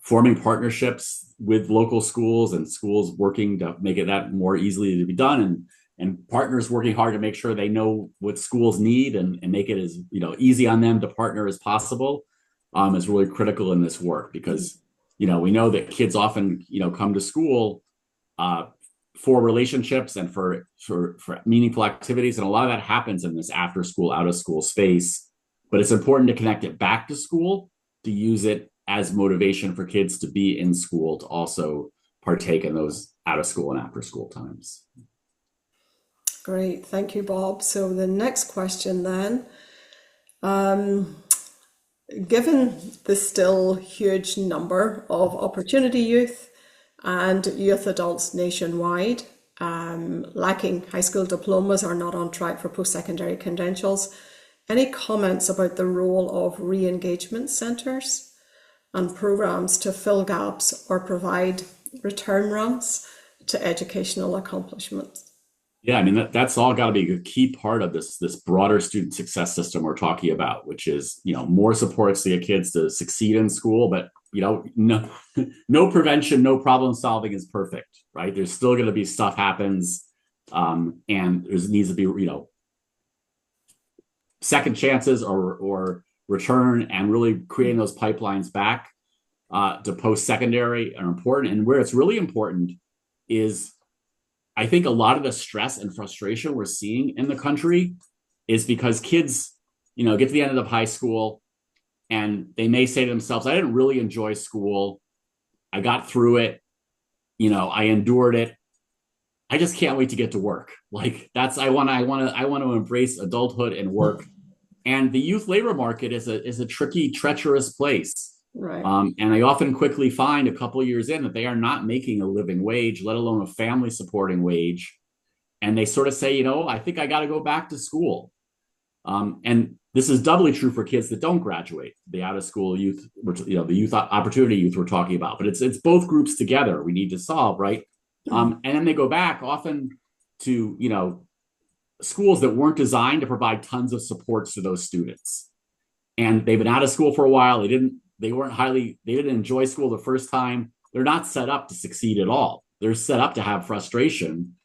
forming partnerships with local schools and schools working to make it that more easily to be done, and partners working hard to make sure they know what schools need and make it as easy on them to partner as possible, is really critical in this work, because we know that kids often come to school for relationships and for meaningful activities. And a lot of that happens in this after school, out of school space. But it's important to connect it back to school, to use it as motivation for kids to be in school, to also partake in those out of school and after school times. Great. Thank you, Bob. So the next question then, given the still huge number of opportunity youth and youth adults nationwide, lacking high school diplomas, are not on track for post-secondary credentials, any comments about the role of re-engagement centres and programmes to fill gaps or provide return runs to educational accomplishments? Yeah, I mean, that's all got to be a key part of this broader student success system we're talking about, which is more supports to get kids to succeed in school, but no prevention, no problem solving is perfect, right? There's still going to be stuff happens, and there needs to be, second chances or return, and really creating those pipelines back to post-secondary are important. And where it's really important is, I think a lot of the stress and frustration we're seeing in the country is because kids, get to the end of high school and they may say to themselves, I didn't really enjoy school. I got through it. I endured it. I just can't wait to get to work. Like I want to embrace adulthood and work. And the youth labor market is a tricky, treacherous place. Right. And I often quickly find a couple of years in that they are not making a living wage, let alone a family supporting wage. And they sort of say, I think I got to go back to school. And this is doubly true for kids that don't graduate, the out of school youth, which, the youth opportunity youth we're talking about. But it's both groups together we need to solve, right? And then they go back often to, schools that weren't designed to provide tons of supports to those students. And they've been out of school for a while. They didn't enjoy school the first time. They're not set up to succeed at all. They're set up to have frustration,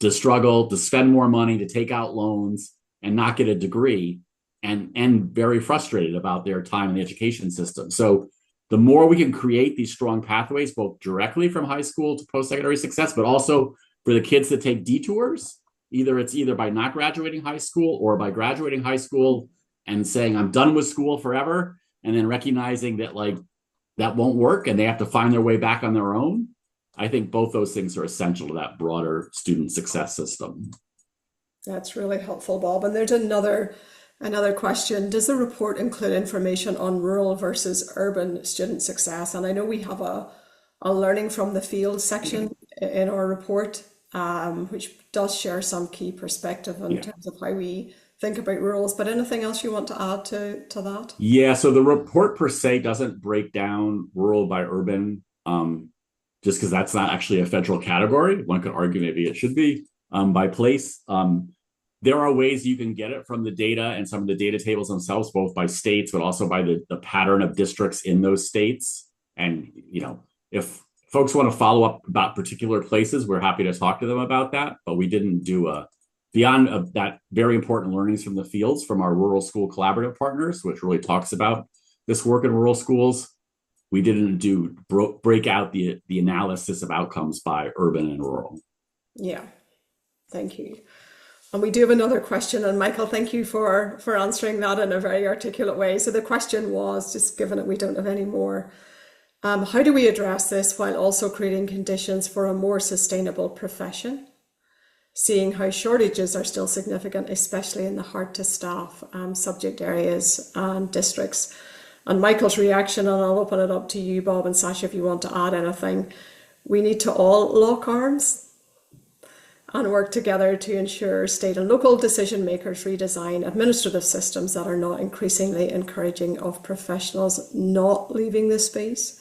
to struggle, to spend more money, to take out loans and not get a degree, and very frustrated about their time in the education system. So the more we can create these strong pathways, both directly from high school to post-secondary success, but also for the kids that take detours, either by not graduating high school or by graduating high school and saying, I'm done with school forever, and then recognizing that that won't work and they have to find their way back on their own. I think both those things are essential to that broader student success system. That's really helpful, Bob. And there's another question. Does the report include information on rural versus urban student success? And I know we have a learning from the field section in our report, which does share some key perspective in terms of how we think about rurals. But anything else you want to add to that? Yeah, so the report per se doesn't break down rural by urban, just because that's not actually a federal category. One could argue maybe it should be by place. There are ways you can get it from the data and some of the data tables themselves, both by states, but also by the pattern of districts in those states. And, if folks want to follow up about particular places, we're happy to talk to them about that. But we didn't do beyond that very important learnings from the fields from our rural school collaborative partners, which really talks about this work in rural schools. We didn't break out the analysis of outcomes by urban and rural. Yeah, thank you. And we do have another question, and Michael, thank you for answering that in a very articulate way. So the question was, just given that we don't have any more, how do we address this while also creating conditions for a more sustainable profession? Seeing how shortages are still significant, especially in the hard to staff subject areas and districts. And Michael's reaction, and I'll open it up to you, Bob and Sasha, if you want to add anything. We need to all lock arms and work together to ensure state and local decision makers redesign administrative systems that are not increasingly encouraging of professionals not leaving the space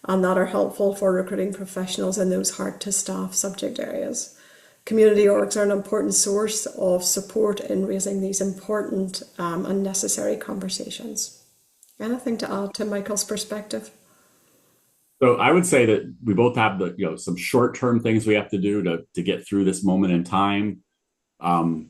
and that are helpful for recruiting professionals in those hard to staff subject areas. Community orgs are an important source of support in raising these important and necessary conversations. Anything to add to Michael's perspective? So I would say that we both have some short-term things we have to do to get through this moment in time. And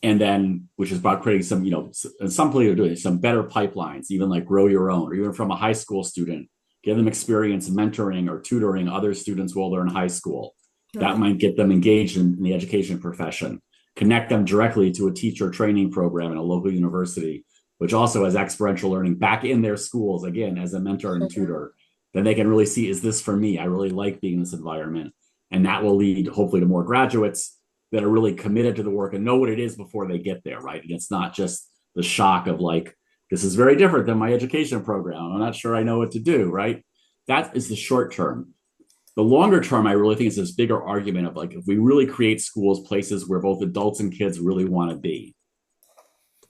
then, which is about creating some, and some people are doing some better pipelines, even like grow your own, or even from a high school student, give them experience mentoring or tutoring other students while they're in high school. That might get them engaged in the education profession, connect them directly to a teacher training program in a local university, which also has experiential learning back in their schools, again, as a mentor and tutor. Then they can really see, is this for me? I really like being in this environment. And that will lead hopefully to more graduates that are really committed to the work and know what it is before they get there, right? And it's not just the shock of this is very different than my education program. I'm not sure I know what to do, right? That is the short term. The longer term, I really think it's this bigger argument of if we really create schools, places where both adults and kids really want to be.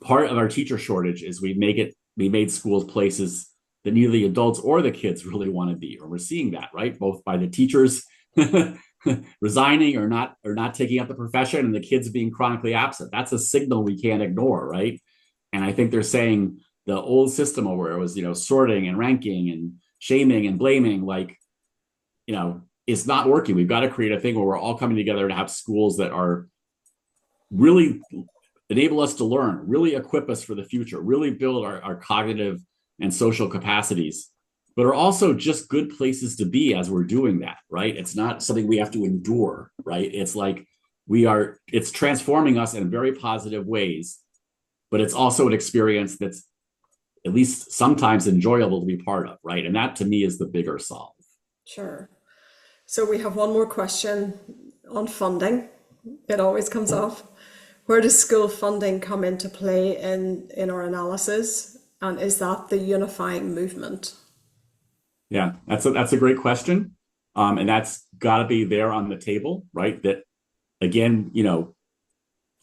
Part of our teacher shortage is we made schools places that neither the adults or the kids really want to be, or we're seeing that, right? Both by the teachers resigning or not taking up the profession, and the kids being chronically absent. That's a signal we can't ignore, right? And I think they're saying the old system where it was, sorting and ranking and shaming and blaming, like, it's not working. We've got to create a thing where we're all coming together to have schools that are really enable us to learn, really equip us for the future, really build our cognitive and social capacities, but are also just good places to be as we're doing that, right? It's not something we have to endure, right? It's like it's transforming us in very positive ways, but it's also an experience that's at least sometimes enjoyable to be part of, right? And that to me is the bigger solve. Sure. So we have one more question on funding. It always comes up. Where does school funding come into play in our analysis? And is that the unifying movement? Yeah, that's a great question. And that's got to be there on the table, right? That again,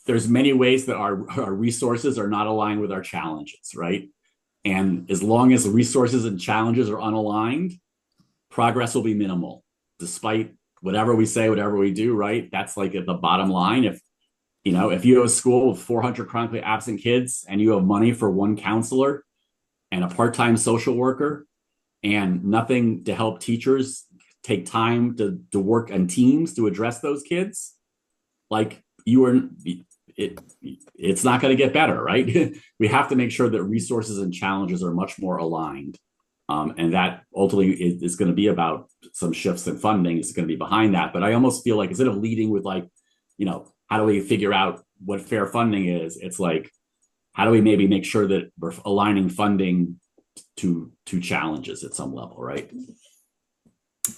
there's many ways that our resources are not aligned with our challenges, right? And as long as the resources and challenges are unaligned, progress will be minimal, despite whatever we say, whatever we do, right? That's like at the bottom line. If you have a school with 400 chronically absent kids and you have money for one counselor and a part-time social worker and nothing to help teachers take time to work on teams to address those kids, like it's not going to get better, right? We have to make sure that resources and challenges are much more aligned. And that ultimately is going to be about some shifts in funding. It's going to be behind that. But I almost feel like instead of leading with how do we figure out what fair funding is? It's like, how do we maybe make sure that we're aligning funding to challenges at some level, right?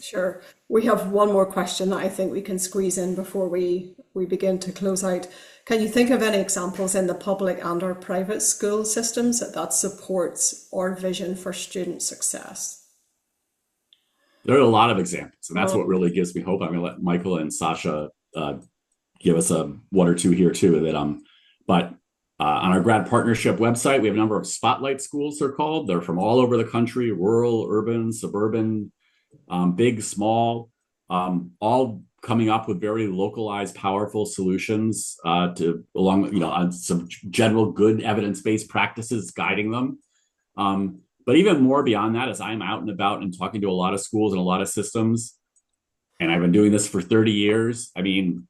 Sure. We have one more question that I think we can squeeze in before we begin to close out. Can you think of any examples in the public and or private school systems that supports our vision for student success? There are a lot of examples, and that's what really gives me hope. I'm going to let Michael and Sasha give us one or two here too. But on our GRAD Partnership website, we have a number of spotlight schools, they're called. They're from all over the country, rural, urban, suburban, big, small, all coming up with very localized, powerful solutions on some general good evidence-based practices guiding them. But even more beyond that, as I'm out and about and talking to a lot of schools and a lot of systems, and I've been doing this for 30 years, I mean,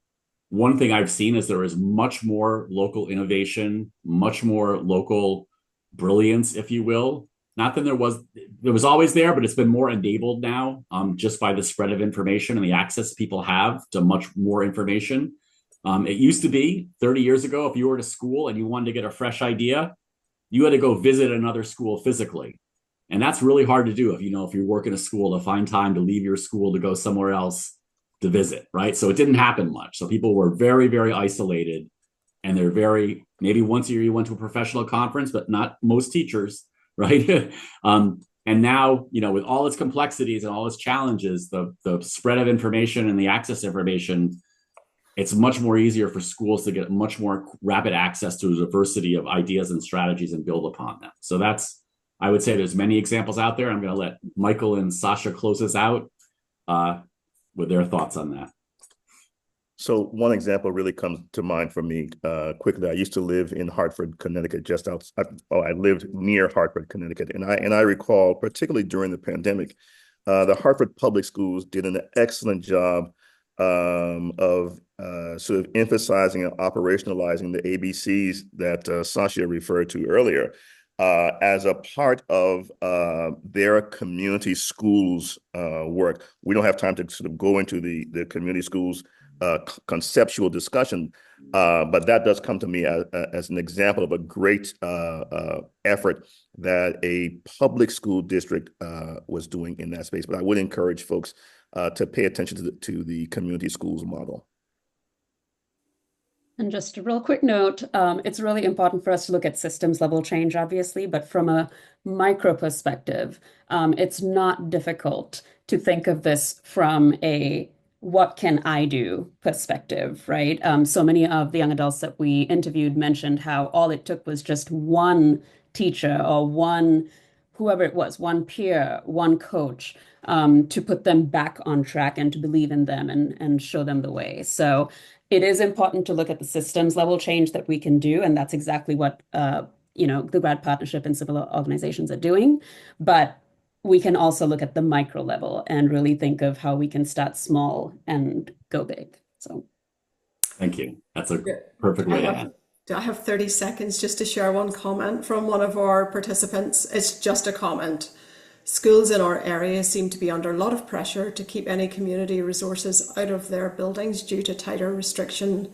one thing I've seen is there is much more local innovation, much more local brilliance, if you will. Not that there was always there, but it's been more enabled now just by the spread of information and the access people have to much more information. It used to be 30 years ago, if you were at a school and you wanted to get a fresh idea, you had to go visit another school physically. And that's really hard to do if you work in a school, to find time to leave your school to go somewhere else to visit, right? So it didn't happen much. So people were very, very isolated, and maybe once a year you went to a professional conference, but not most teachers, right? And now, with all its complexities and all its challenges, the spread of information and the access to information, it's much more easier for schools to get much more rapid access to a diversity of ideas and strategies and build upon them. So I would say there's many examples out there. I'm going to let Michael and Sasha close us out with their thoughts on that. So one example really comes to mind for me quickly. I used to live in Hartford, Connecticut, I lived near Hartford, Connecticut. And I recall, particularly during the pandemic, the Hartford Public Schools did an excellent job of sort of emphasizing and operationalizing the ABCs that Sasha referred to earlier as a part of their community schools work. We don't have time to sort of go into the community schools conceptual discussion, but that does come to me as an example of a great effort that a public school district was doing in that space. But I would encourage folks to pay attention to the community schools model. And just a real quick note, it's really important for us to look at systems level change, obviously, but from a micro perspective, it's not difficult to think of this from a what can I do perspective, right? So many of the young adults that we interviewed mentioned how all it took was just one teacher or whoever it was, one peer, one coach, to put them back on track and to believe in them and show them the way. So it is important to look at the systems level change that we can do. And that's exactly what the GRAD Partnership and civil organizations are doing, but we can also look at the micro level and really think of how we can start small and go big. So thank you. That's a perfect way to end. I have 30 seconds just to share one comment from one of our participants. It's just a comment. Schools in our area seem to be under a lot of pressure to keep any community resources out of their buildings due to tighter restriction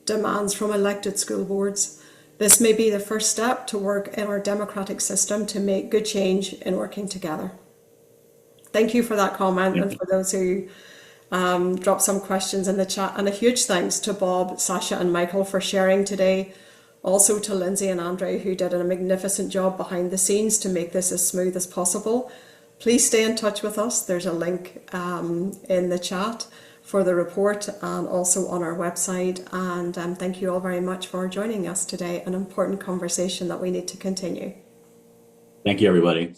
demands from elected school boards. This may be the first step to work in our democratic system to make good change in working together. Thank you for that comment, and for those who dropped some questions in the chat. And a huge thanks to Bob, Sasha and Michael for sharing today. Also to Lindsay and Andre, who did a magnificent job behind the scenes to make this as smooth as possible. Please stay in touch with us. There's a link in the chat for the report and also on our website. And thank you all very much for joining us today. An important conversation that we need to continue. Thank you, everybody.